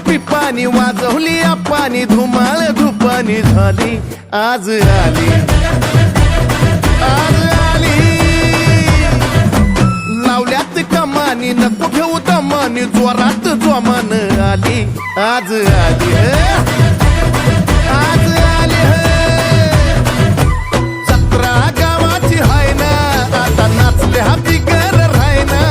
पिपानी वाजवली आपानी धुमाळ धुपानी झाली आज आली आज आली लावल्यात कमानी नको घेऊ दमानी जोरात जोमान आली आज आली आज आली जत्रा गावाची हाय ना आता नाचले हा बिगर राय ना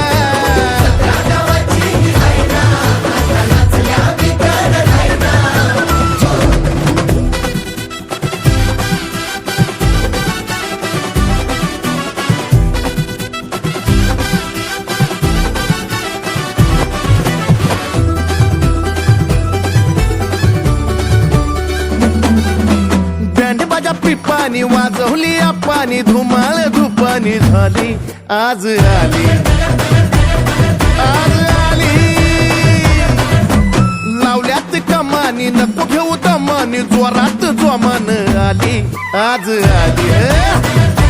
पिपानी वाजवली आपानी धुमाळ धुपानी झाली आज आली आज आली लावल्यात कमानी नको घेऊ दमानी जोरात जोमान आली आज आली